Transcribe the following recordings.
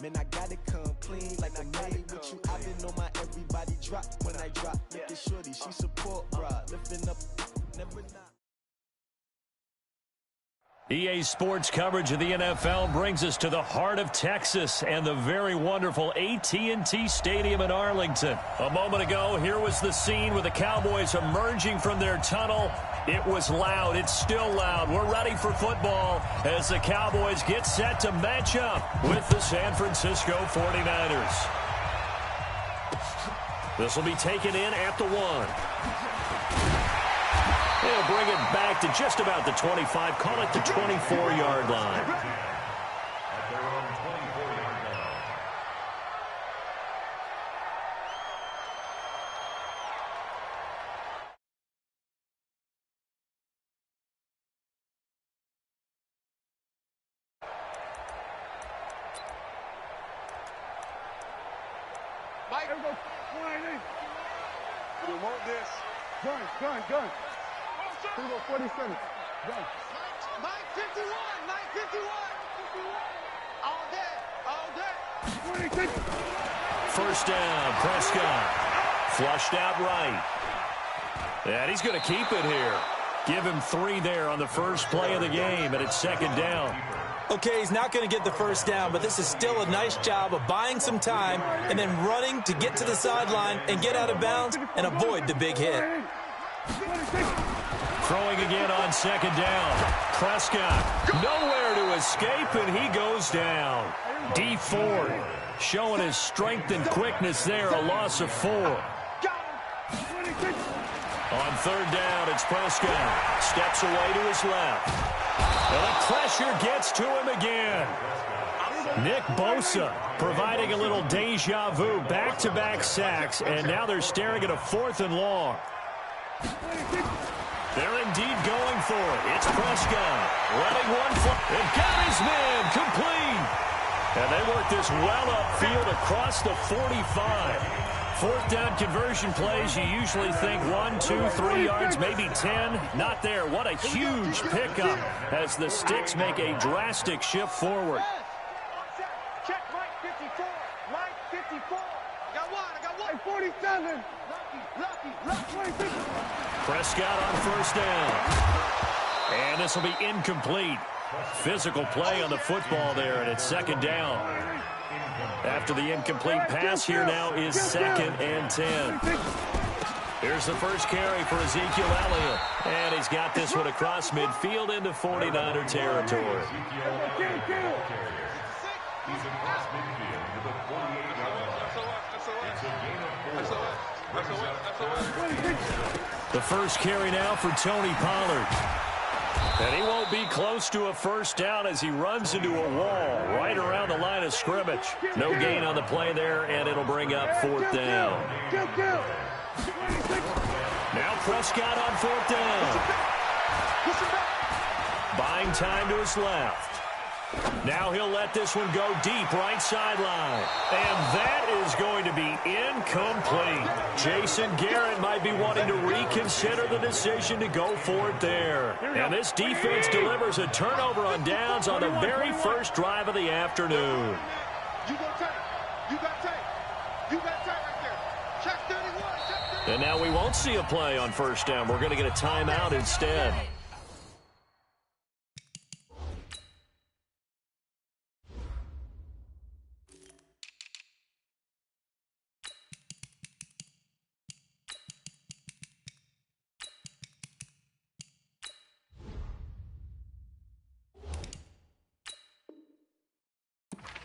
Man, I gotta come clean like I'm made with you. I've been on my everybody drop when I drop. Look at shorty, she support rod, lifting up, never not. EA Sports coverage of the NFL brings us to the heart of Texas and the very wonderful AT&T Stadium in Arlington. A moment ago, here was the scene with the Cowboys emerging from their tunnel. It was loud. It's still loud. We're ready for football as the Cowboys get set to match up with the San Francisco 49ers. This will be taken in at the 1. They'll bring it back to just about the 25, call it the 24-yard line. At their own 24-yard line. Mike, you want this? Gun. 47. Go. Mike 51. Mike 51. All day. 26. First down, Prescott. Flushed out right. And he's going to keep it here. Give him 3 there on the first play of the game, and it's second down. Okay, he's not going to get the first down, but this is still a nice job of buying some time and then running to get to the sideline and get out of bounds and avoid the big hit. Throwing again on second down. Prescott nowhere to escape, and he goes down. D Ford showing his strength and quickness there, a loss of 4. On third down, it's Prescott. Steps away to his left. And the pressure gets to him again. Nick Bosa providing a little deja vu, back-to-back sacks, and now they're staring at a 4th and long. They're indeed going for it. It's Prescott running one foot and got his man complete. And they work this well upfield across the 45. 4th down conversion plays, you usually think 1, 2, 3 yards, maybe 10. Not there. What a huge pickup as the Sticks make a drastic shift forward. Check Mike 54. Mike 54. I got one. 47. Lucky. Prescott on first down. And this will be incomplete. Physical play on the football there, and it's second down. After the incomplete pass, here now is 2nd and 10. Here's the first carry for Ezekiel Elliott. And he's got this one across midfield into 49er territory. He's across midfield to the 48-yard line. It's a gain of 4. The first carry now for Tony Pollard. And he won't be close to a first down as he runs into a wall right around the line of scrimmage. No gain on the play there, and it'll bring up 4th down. Now Prescott on 4th down. Buying time to his left. Now he'll let this one go deep right sideline. And that is going to be incomplete. Jason Garrett might be wanting to reconsider the decision to go for it there. And this defense delivers a turnover on downs on the very first drive of the afternoon. You got tape. You got tape. You got tape right there. Check 31. Check 31. And now we won't see a play on first down. We're going to get a timeout instead.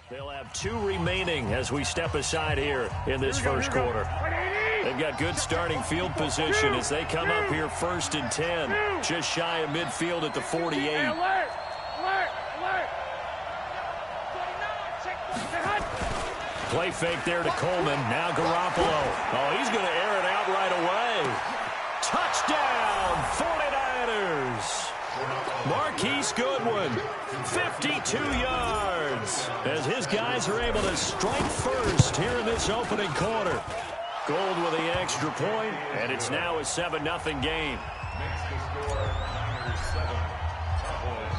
They'll have 2 remaining as we step aside here in this first quarter. They've got good starting field position as they come up here 1st and 10. Just shy of midfield at the 48. Play fake there to Coleman. Now Garoppolo. Oh, he's going to air it out right away. Touchdown, 49ers. Marquise Goodwin, 52 yards, as his guys are able to strike first here in this opening quarter. Gold with the extra point, and it's now a 7-0 game.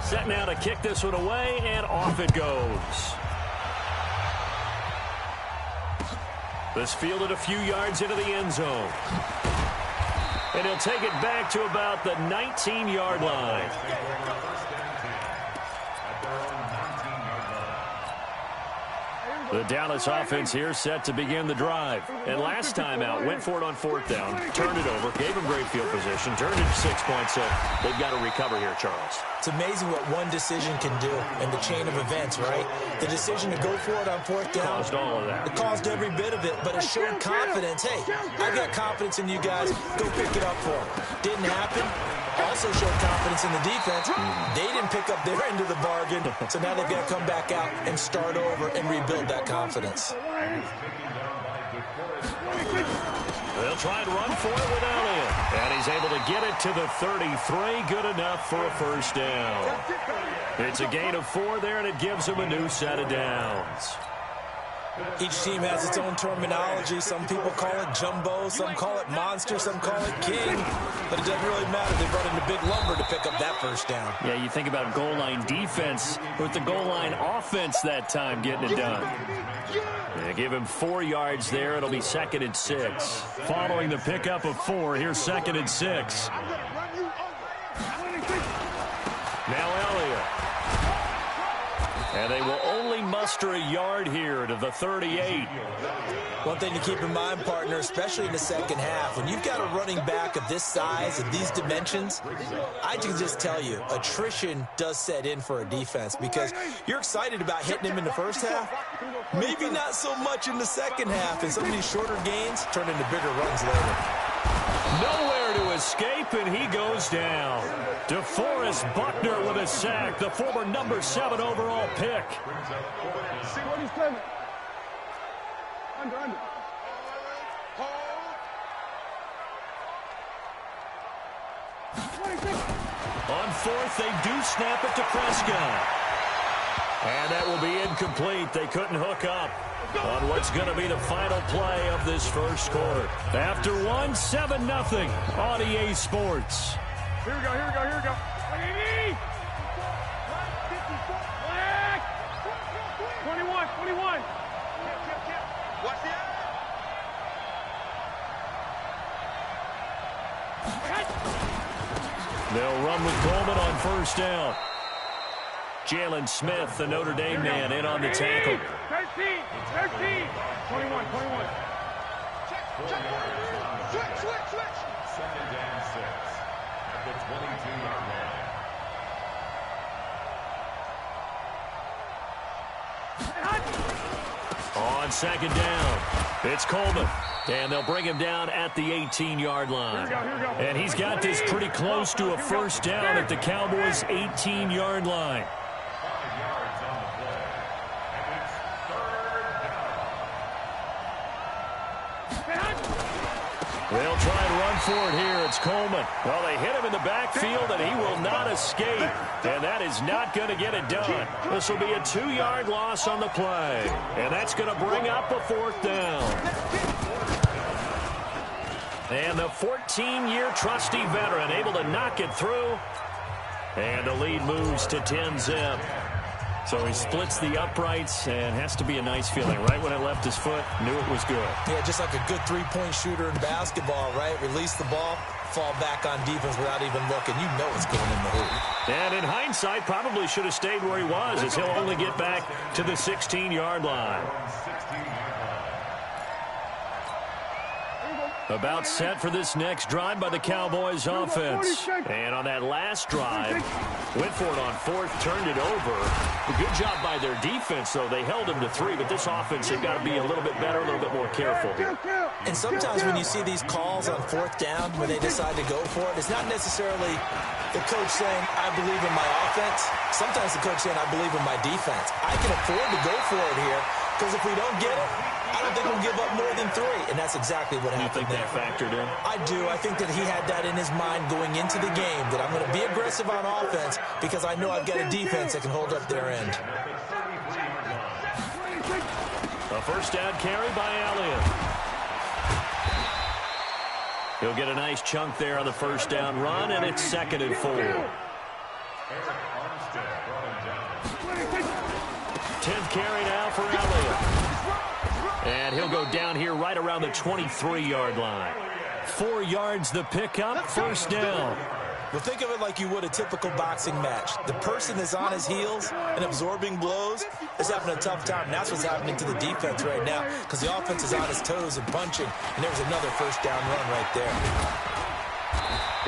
Set now to kick this one away, and off it goes. This fielded a few yards into the end zone. And he'll take it back to about the 19-yard line. The Dallas offense here set to begin the drive. And last time out, went for it on fourth down, turned it over, gave him great field position, turned it to 6 points, so they've got to recover here, Charles. It's amazing what one decision can do in the chain of events, right? The decision to go for it on fourth down. Caused all of that. It caused every bit of it, but it showed confidence. Hey, I've got confidence in you guys. Go pick it up for them. Didn't happen. Also showed confidence in the defense. They didn't pick up their end of the bargain, so now they've got to come back out and start over and rebuild that confidence. They'll try and run for it with Elliott. And he's able to get it to the 33. Good enough for a first down. It's a gain of 4 there, and it gives them a new set of downs. Each team has its own terminology. Some people call it jumbo, some call it monster, some call it king. But it doesn't really matter. They brought into big lumber to pick up that first down. Yeah, you think about goal line defense with the goal line offense that time getting it done. They give him 4 yards there. It'll be 2nd and 6. Following the pickup of 4, here's 2nd and 6. Now Elliott. And they will only muster a yard here to the 38. One thing to keep in mind, partner, especially in the second half, when you've got a running back of this size and these dimensions, I can just tell you, attrition does set in for a defense because you're excited about hitting him in the first half, maybe not so much in the second half, and some of these shorter gains turn into bigger runs later. Nowhere to escape, and he goes down. DeForest Buckner with a sack, the former number 7 overall pick. Under. On 4th, they do snap it to Prescott. And that will be incomplete. They couldn't hook up on what's going to be the final play of this first quarter. After 1, 7-0 on EA Sports. Here we go. 21. Watch the They'll run with Coleman on first down. Jalen Smith, the Notre Dame man, in on the tackle. 13. 21. Check. Switch. 2nd and 6 at the 22-yard line. On 2nd down, it's Coleman. And they'll bring him down at the 18-yard line. Here we go. And he's got this pretty close to a first down at the Cowboys' 18-yard line. 5 yards on the play. And it's 3rd down. They'll try and run for it here. It's Coleman. Well, they hit him in the backfield, and he will not escape. And that is not going to get it done. This will be a 2-yard loss on the play. And that's going to bring up a 4th down. And the 14-year trusty veteran able to knock it through. And the lead moves to 10-zip. So he splits the uprights and has to be a nice feeling. Right when it left his foot, knew it was good. Yeah, just like a good three-point shooter in basketball, right? Release the ball, fall back on defense without even looking. You know it's going in the hoop. And in hindsight, probably should have stayed where he was, as he'll only get back to the 16-yard line. About set for this next drive by the Cowboys offense. And on that last drive, went for it on 4th, turned it over. A good job by their defense, though. They held him to 3, but this offense, they've got to be a little bit better, a little bit more careful here. And sometimes when you see these calls on 4th down, when they decide to go for it, it's not necessarily the coach saying, I believe in my offense. Sometimes the coach saying, I believe in my defense. I can afford to go for it here, because if we don't get it, I don't think we'll give up more than 3, and that's exactly what happened there. You think that factored in? I do. I think that he had that in his mind going into the game, that I'm going to be aggressive on offense because I know I've got a defense that can hold up their end. A first down carry by Elliott. He'll get a nice chunk there on the first down run, and it's 2nd and 4. 10th carry now for Elliott. And he'll go down here right around the 23-yard line. 4 yards the pickup, first down. Well, think of it like you would a typical boxing match. The person is on his heels and absorbing blows is having a tough time. And that's what's happening to the defense right now because the offense is on his toes and punching. And there was another first down run right there.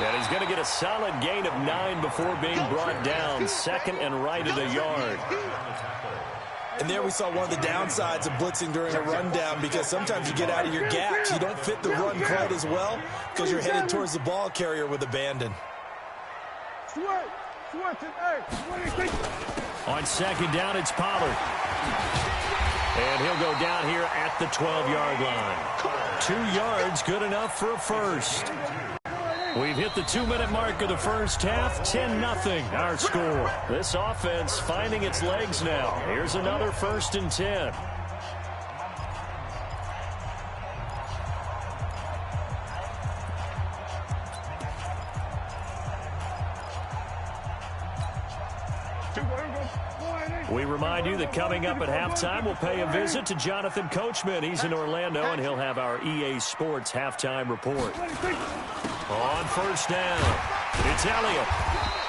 And he's going to get a solid gain of 9 before being brought down. Second and right at a yard. And there we saw one of the downsides of blitzing during a rundown because sometimes you get out of your gaps. You don't fit the run quite as well because you're headed towards the ball carrier with abandon. On second down, it's Pollard. And he'll go down here at the 12-yard line. 2 yards, good enough for a first. We've hit the 2-minute mark of the first half. 10-0 our score. This offense finding its legs now. Here's another 1st and 10. We remind you that coming up at halftime, we'll pay a visit to Jonathan Coachman. He's in Orlando, and he'll have our EA Sports halftime report. On first down, it's Elliott.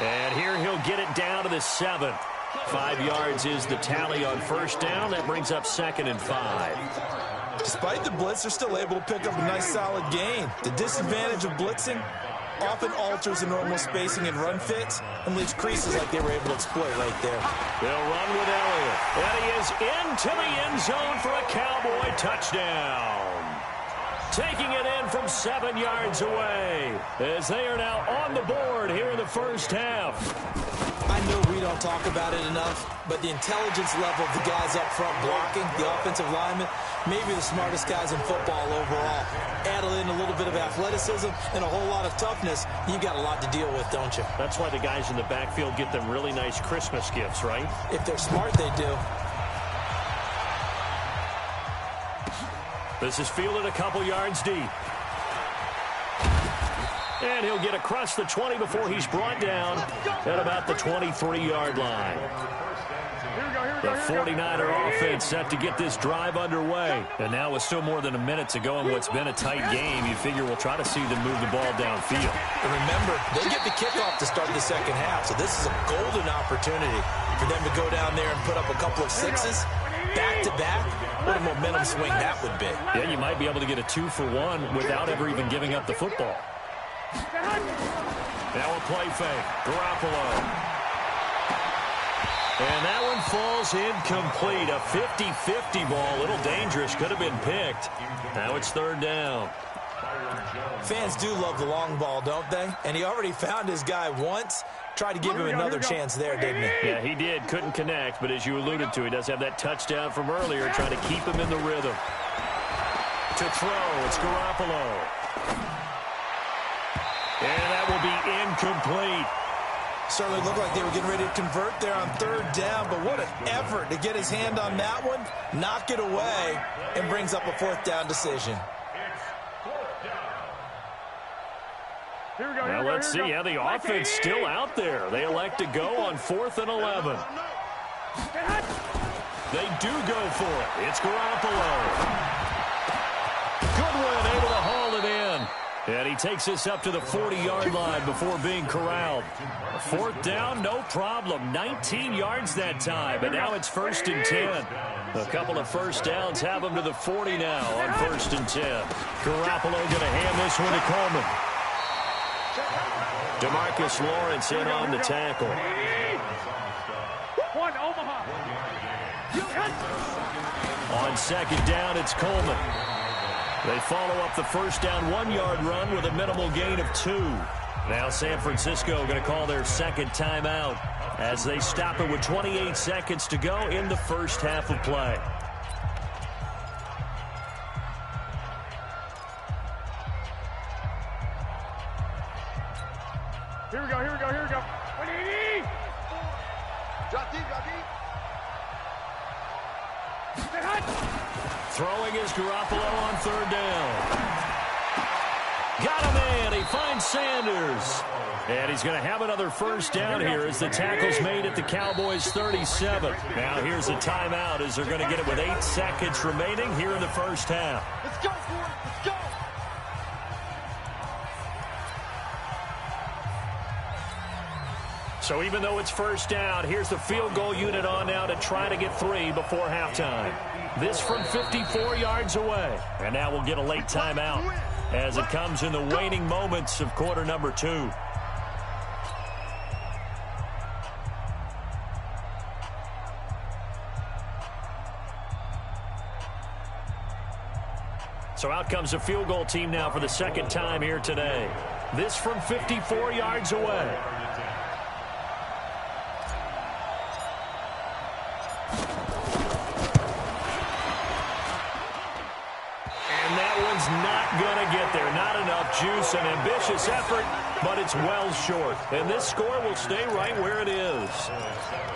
And here he'll get it down to the 7. 5 yards is the tally on first down. That brings up 2nd and 5. Despite the blitz, they're still able to pick up a nice solid gain. The disadvantage of blitzing often alters the normal spacing and run fits and leaves creases like they were able to exploit right there. They'll run with Elliott. And he is into the end zone for a Cowboy touchdown. Taking it in from 7 yards away as they are now on the board here in the first half. I know we don't talk about it enough, but the intelligence level of the guys up front blocking, the offensive linemen, maybe the smartest guys in football overall. Add in a little bit of athleticism and a whole lot of toughness, you got a lot to deal with, don't you? That's why the guys in the backfield get them really nice Christmas gifts, right? If they're smart, they do. This is fielded a couple yards deep. And he'll get across the 20 before he's brought down at about the 23-yard line. The 49er offense set to get this drive underway. And now with still more than a minute to go in what's been a tight game, you figure we'll try to see them move the ball downfield. And remember, they get the kickoff to start the second half, so this is a golden opportunity for them to go down there and put up a couple of sixes back-to-back. What a momentum swing that would be. Yeah, you might be able to get a 2-for-1 without ever even giving up the football. Now a play fake. Garoppolo. And that one falls incomplete. A 50-50 ball. A little dangerous. Could have been picked. Now it's 3rd down. Fans do love the long ball, don't they? And he already found his guy once. Tried to give him another chance there, didn't he? Yeah, he did. Couldn't connect. But as you alluded to, he does have that touchdown from earlier, trying to keep him in the rhythm. To throw, it's Garoppolo. And that will be incomplete. Certainly looked like they were getting ready to convert there on 3rd down, but what an effort to get his hand on that one, knock it away, and brings up a 4th down decision. Now let's see how the offense still out there. They elect to go on 4th and 11. They do go for it. It's Garoppolo. Goodwin able to haul it in. And he takes this up to the 40-yard line before being corralled. 4th down, no problem. 19 yards that time, but now it's 1st and 10. A couple of first downs have him to the 40 now on 1st and 10. Garoppolo going to hand this one to Coleman. DeMarcus Lawrence in on the tackle. On 2nd down, it's Coleman. They follow up the first down 1-yard run with a minimal gain of 2. Now San Francisco going to call their 2nd timeout as they stop it with 28 seconds to go in the first half of play. Here we go. 180! Drop deep. Throwing is Garoppolo on 3rd down. Got a man. He finds Sanders. And he's going to have another first down here as the tackle's made at the Cowboys' 37. Now here's a timeout as they're going to get it with 8 seconds remaining here in the first half. Let's go for it. Let's go. So even though it's first down, here's the field goal unit on now to try to get 3 before halftime. This from 54 yards away. And now we'll get a late timeout as it comes in the waning moments of quarter number 2. So out comes the field goal team now for the second time here today. This from 54 yards away. And that one's not going to get there. Not enough juice. An ambitious effort, but it's well short. And this score will stay right where it is.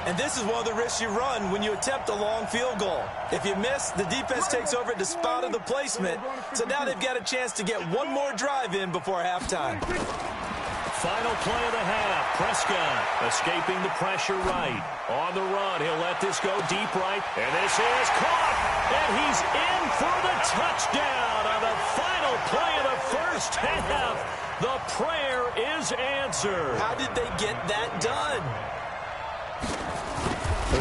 And this is one of the risks you run when you attempt a long field goal. If you miss, the defense takes over at the spot of the placement. So now they've got a chance to get one more drive in before halftime. Final play of the half. Prescott escaping the pressure right. On the run, he'll let this go deep right. And this is caught. And he's in for the touchdown on the final play of the first half. The prayer is answered. How did they get that done?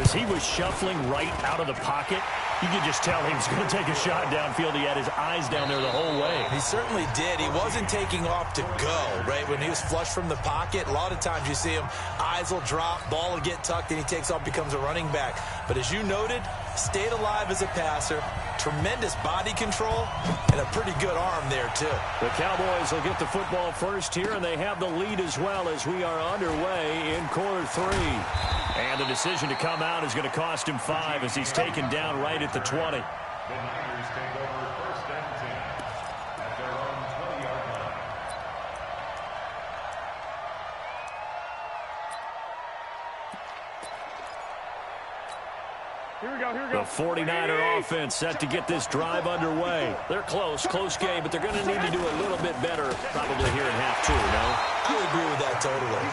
As he was shuffling right out of the pocket, you could just tell he was going to take a shot downfield. He had his eyes down there the whole way. He certainly did. He wasn't taking off to go, right? When he was flushed from the pocket, a lot of times you see him, eyes will drop, ball will get tucked, and he takes off, becomes a running back. But as you noted, stayed alive as a passer, tremendous body control, and a pretty good arm there, too. The Cowboys will get the football first here, and they have the lead as well as we are underway in quarter 3. And the decision to come out is going to cost him 5 as he's taken down right at the 20. The Niners take over first and 10 at their own 20-yard line. Here we go. The 49er offense set to get this drive underway. They're close game, but they're going to need to do a little bit better probably here in half 2, no? I would agree with that totally.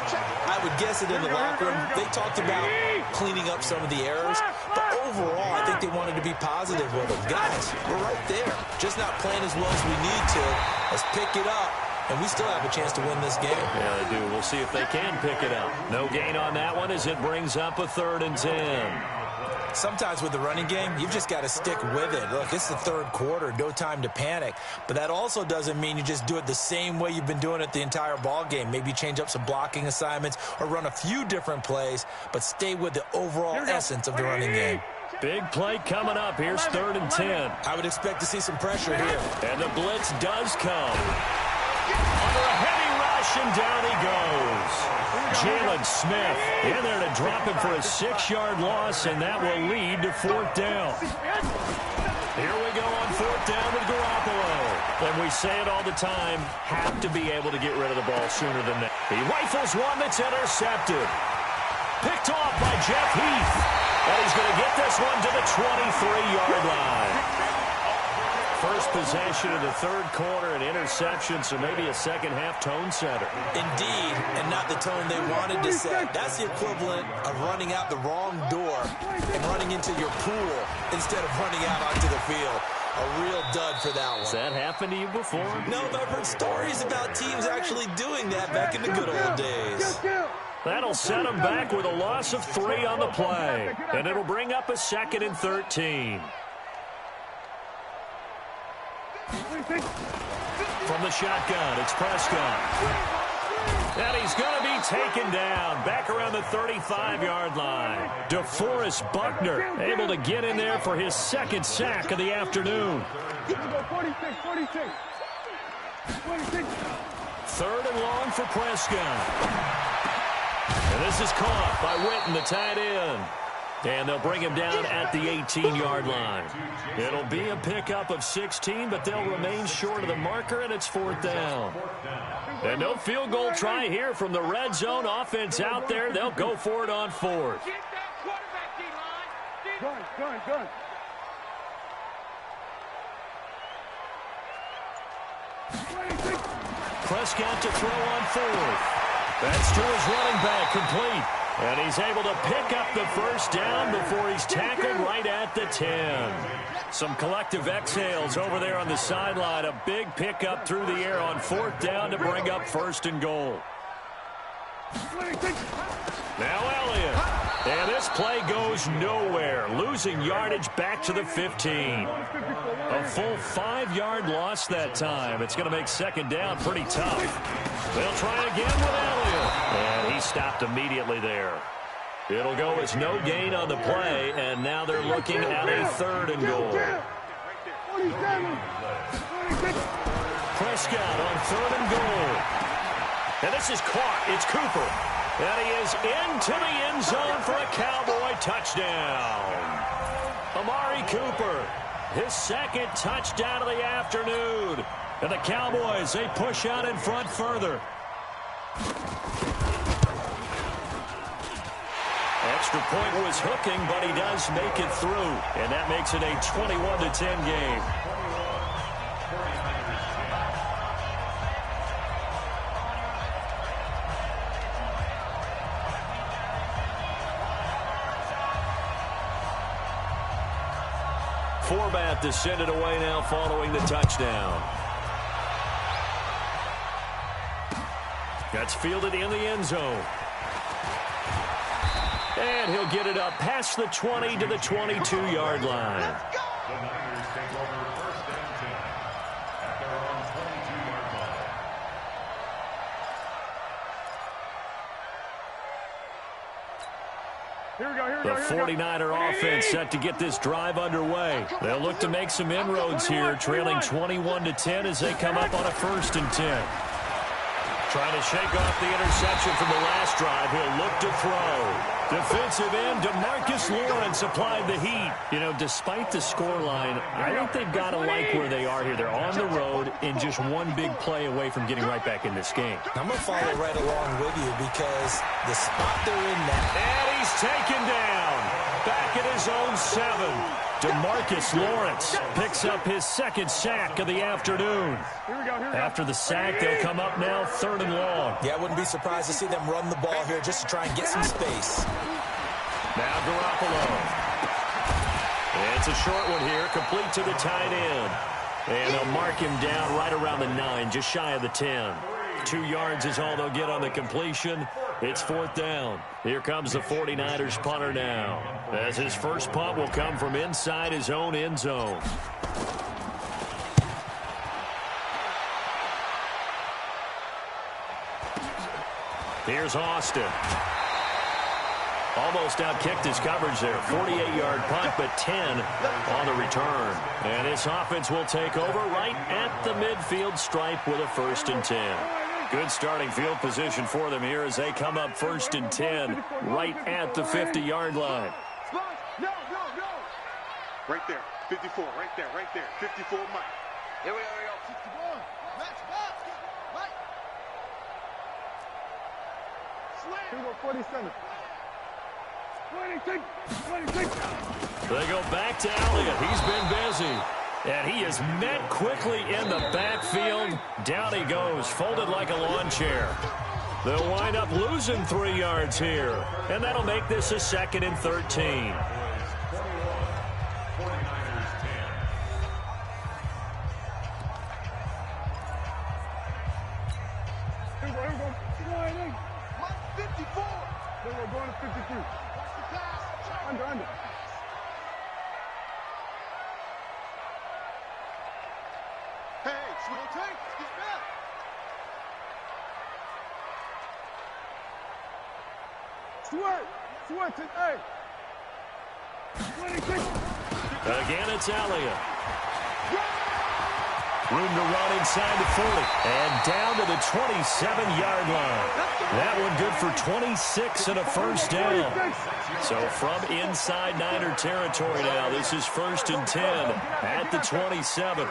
I would guess it in the locker room. They talked about cleaning up some of the errors, but overall, I think they wanted to be positive with them. Guys, we're right there. Just not playing as well as we need to. Let's pick it up, and we still have a chance to win this game. Yeah, they do. We'll see if they can pick it up. No gain on that one as it brings up a 3rd and 10. Sometimes with the running game, you've just got to stick with it. Look, it's the 3rd quarter, no time to panic. But that also doesn't mean you just do it the same way you've been doing it the entire ball game. Maybe change up some blocking assignments or run a few different plays, but stay with the overall essence of the running game. Big play coming up. Here's 3rd and 10. I would expect to see some pressure here. And the blitz does come. Under a heavy rush, and down he goes. Jalen Smith in there to drop him for a 6-yard loss, and that will lead to 4th down. Here we go on 4th down with Garoppolo. And we say it all the time, have to be able to get rid of the ball sooner than that. He rifles one that's intercepted. Picked off by Jeff Heath. And he's going to get this one to the 23-yard line. First possession of the 3rd quarter, an interception, so maybe a second-half tone setter. Indeed, and not the tone they wanted to set. That's the equivalent of running out the wrong door and running into your pool instead of running out onto the field. A real dud for that one. Has that happened to you before? No, but I've heard stories about teams actually doing that back in the good old days. That'll set them back with a loss of 3 on the play. And it'll bring up a 2nd and 13. From the shotgun, it's Prescott. And he's going to be taken down back around the 35-yard line. DeForest Buckner able to get in there for his 2nd sack of the afternoon. 3rd and long for Prescott. And this is caught by Witten, the tight end. And they'll bring him down at the 18-yard line. It'll be a pickup of 16, but they'll remain short of the marker, and it's 4th down. And no field goal try here from the red zone offense out there. They'll go for it on 4th. Gun. Prescott to throw on fourth. That's to his running back, complete. And he's able to pick up the first down before he's tackled right at the 10. Some collective exhales over there on the sideline. A big pickup through the air on fourth down to bring up first and goal. Now Elliott. And this play goes nowhere. Losing yardage back to the 15. A full 5-yard loss that time. It's going to make second down pretty tough. They'll try again with Elliott. And he stopped immediately there. It'll go as no gain on the play, and now they're looking at a third and goal. Prescott on third and goal. And this is caught. It's Cooper. And he is into the end zone for a Cowboy touchdown. Amari Cooper, his second touchdown of the afternoon. And the Cowboys, they push out in front further. Extra point was hooking, but he does make it through. And that makes it a 21-10 game. Forbat to send it away now following the touchdown. That's fielded in the end zone. And he'll get it up past the 20 to the 22-yard line. The Niners take over first and 10 at their own 22-yard line. The 49er offense set to get this drive underway. They'll look to make some inroads here, trailing 21-10 as they come up on a 1st and 10. Trying to shake off the interception from the last drive. He'll look to throw. Defensive end, DeMarcus Lawrence applied the heat. You know, despite the scoreline, I think they've got to like where they are here. They're on the road and just one big play away from getting right back in this game. I'm going to follow right along with you because the spot they're in now. And he's taken down. Back at his own 7. DeMarcus Lawrence picks up his second sack of the afternoon. After the sack, they'll come up now 3rd and long. Yeah, I wouldn't be surprised to see them run the ball here just to try and get some space. Now Garoppolo. It's a short one here, complete to the tight end. And they'll mark him down right around the 9, just shy of the 10. 2 yards is all they'll get on the completion. It's 4th down. Here comes the 49ers punter now, as his first punt will come from inside his own end zone. Here's Austin. Almost outkicked his coverage there. 48-yard punt, but 10 on the return. And this offense will take over right at the midfield stripe with a 1st and 10. Good starting field position for them here as they come up 1st and 10 right at the 50-yard line. No. Right there. 54. Right there. 54 Mike. Here we go. 61. Let's basket. Right. Slam. 47. 26. They go back to Elliott. He's been busy. And he is met quickly in the backfield. Down he goes, folded like a lawn chair. They'll wind up losing 3 yards here. And that'll make this a 2nd and 13. Again, it's Elliott. Room to run inside the 40. And down to the 27-yard line. That one good for 26 and a 1st down. So from inside Niner territory now, this is 1st and 10 at the 27.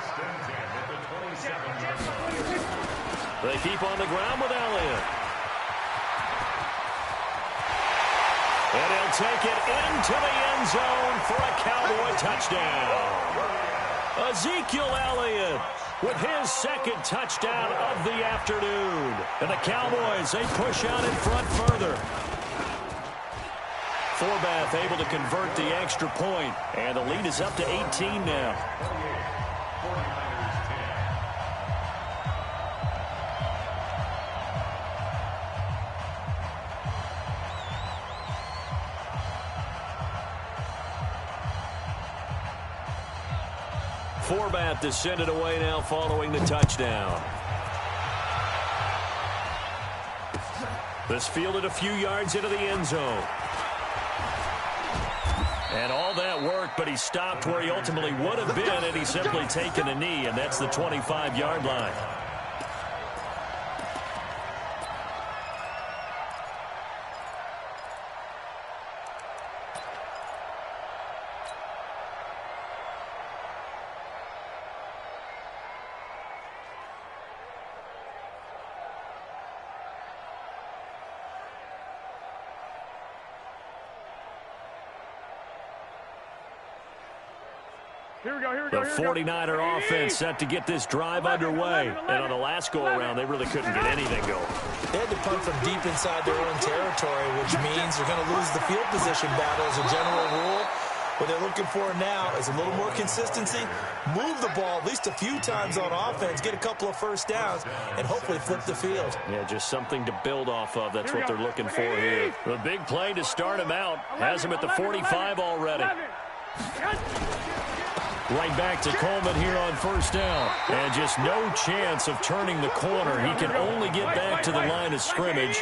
They keep on the ground with Elliott. And he'll take it into the end zone for a Cowboy touchdown. Ezekiel Elliott with his second touchdown of the afternoon. And the Cowboys, they push out in front further. Forbath able to convert the extra point, and the lead is up to 18 now. Forbath to send it away now following the touchdown. This fielded a few yards into the end zone. And all that work, but he stopped where he ultimately would have been, and he's simply taken a knee, and that's the 25-yard line. The 49er offense set to get this drive underway. And on the last go-around, they really couldn't get anything going. They had to punt from deep inside their own territory, which means they're going to lose the field position battle as a general rule. What they're looking for now is a little more consistency, move the ball at least a few times on offense, get a couple of first downs, and hopefully flip the field. Yeah, just something to build off of. That's what they're looking for here. The big play to start him out has him at the 45 already. Right back to Coleman here on first down. And just no chance of turning the corner. He can only get back to the line of scrimmage.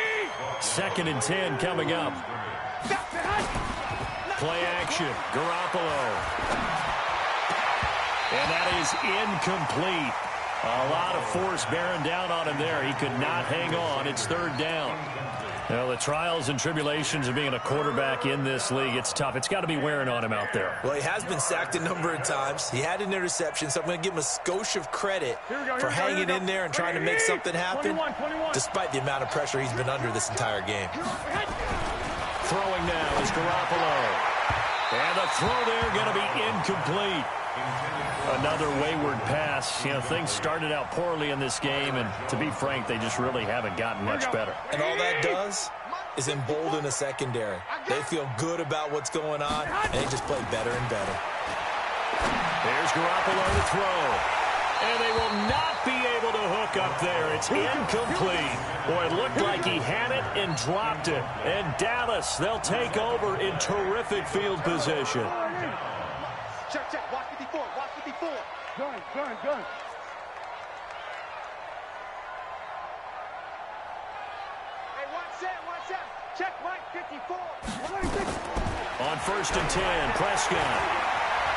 2nd and 10 coming up. Play action. Garoppolo. And that is incomplete. A lot of force bearing down on him there. He could not hang on. It's 3rd down. Well, the trials and tribulations of being a quarterback in this league, it's tough. It's got to be wearing on him out there. Well, he has been sacked a number of times. He had an interception, so I'm going to give him a skosh of credit for hanging in there and trying to make something happen, despite the amount of pressure he's been under this entire game. Throwing now is Garoppolo. And the throw there going to be incomplete. Another wayward pass. You know, things started out poorly in this game, and to be frank, they just really haven't gotten much better. And all that does is embolden a secondary. They feel good about what's going on, and they just play better and better. There's Garoppolo to throw. And they will not be able to hook up there. It's incomplete. Boy, it looked like he had it and dropped it. And Dallas, they'll take over in terrific field position. Check, check. Watch 54. Watch 54. Gun. Hey, watch that. Check, Mike, 54. On 1st and 10, Prescott.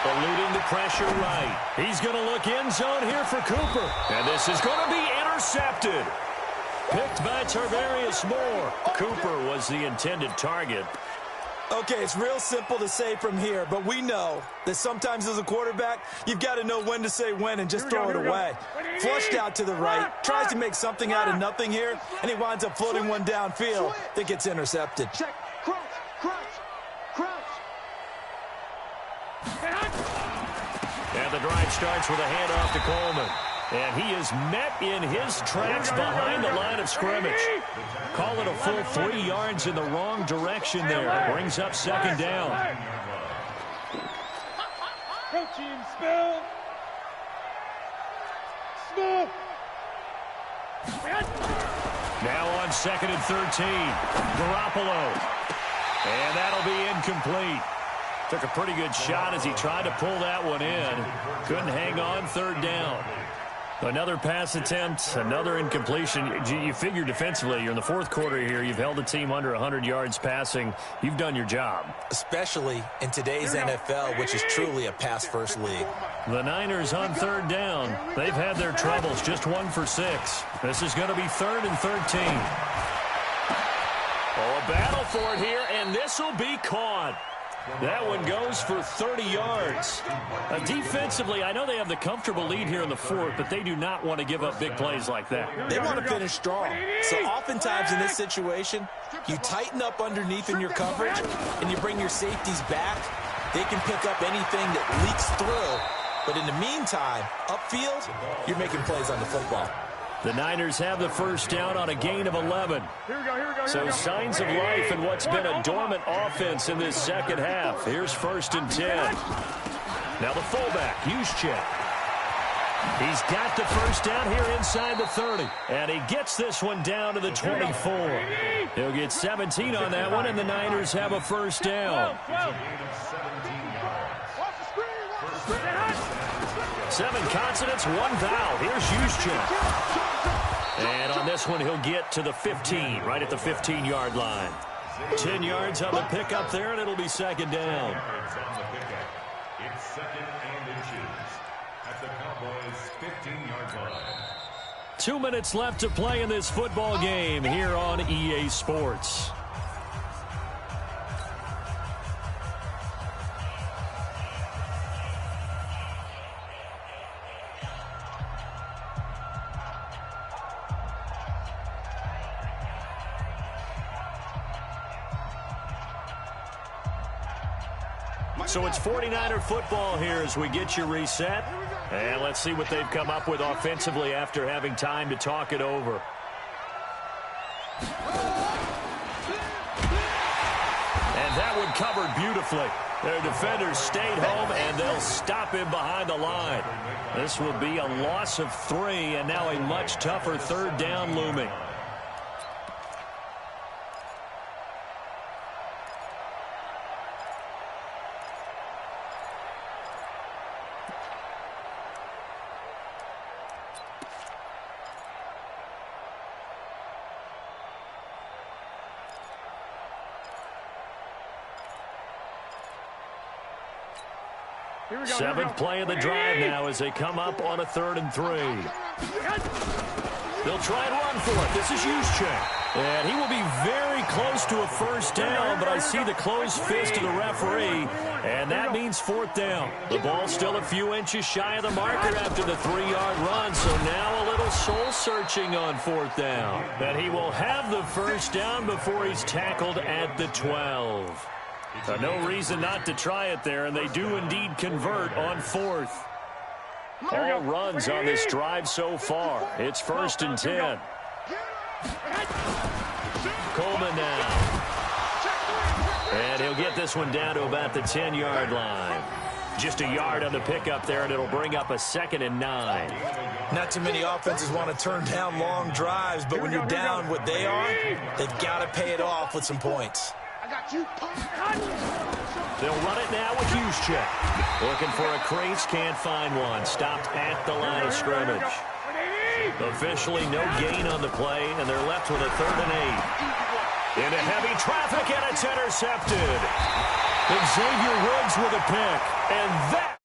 Eluding the pressure right. He's going to look end zone here for Cooper. And this is going to be intercepted. Picked by Tarvarius Moore. Cooper was the intended target. Okay, it's real simple to say from here, but we know that sometimes as a quarterback, you've got to know when to say when and just throw it away. Flushed out to the right, tries to make something out of nothing here, and he winds up floating one downfield that gets intercepted. Check. Crouch. And the drive starts with a handoff to Coleman. And he is met in his tracks behind the line of scrimmage. Call it a full 3 yards in the wrong direction there. Brings up 2nd down. Coaching spell. Small. Now on 2nd and 13. Garoppolo. And that'll be incomplete. Took a pretty good shot as he tried to pull that one in. Couldn't hang on. 3rd down. Another pass attempt, another incompletion. You figure defensively, you're in the 4th quarter here. You've held a team under 100 yards passing. You've done your job. Especially in today's NFL, which is truly a pass-first league. The Niners on 3rd down. They've had their troubles, just 1 for 6. This is going to be 3rd and 13. Oh, a battle for it here, and this will be caught. That one goes for 30 yards. Defensively, I know they have the comfortable lead here in the 4th, but they do not want to give up big plays like that. They want to finish strong. So oftentimes in this situation, you tighten up underneath in your coverage, and you bring your safeties back. They can pick up anything that leaks through But in the meantime, upfield, you're making plays on the football. The Niners have the first down on a gain of 11. So signs of life in what's been a dormant offense in this second half. Here's 1st and 10. Now the fullback, Juszczyk. He's got the first down here inside the 30. And he gets this one down to the 24. He'll get 17 on that one, and the Niners have a first down. 7 consonants, 1 vowel. Here's Juszczyk. And on this one, he'll get to the 15, right at the 15-yard line. 10 yards on the pickup there, and it'll be 2nd down. It's 2nd and inches at the Cowboys' 15-yard line. 2 minutes left to play in this football game here on EA Sports. So it's 49er football here as we get you reset. And let's see what they've come up with offensively after having time to talk it over. And that one covered beautifully. Their defenders stayed home, and they'll stop him behind the line. This will be a loss of 3, and now a much tougher 3rd down looming. Seventh play of the drive now as they come up on a 3rd and 3. They'll try and run for it. This is Juszczyk. And he will be very close to a first down, but I see the closed fist of the referee, and that means 4th down. The ball's still a few inches shy of the marker after the 3-yard run, so now a little soul-searching on 4th down. And he will have the first down before he's tackled at the 12. No reason not to try it there, and they do indeed convert on 4th. All runs on this drive so far. It's 1st and 10. Coleman now. And he'll get this one down to about the 10-yard line. Just a yard on the pickup there, and it'll bring up a 2nd and 9. Not too many offenses want to turn down long drives, but when you're down what they are, they've got to pay it off with some points. They'll run it now with Juszczyk. Looking for a crease, can't find one. Stopped at the line of scrimmage. Officially no gain on the play, and they're left with a 3rd and 8. Into heavy traffic, and it's intercepted. Xavier Woods with a pick, and that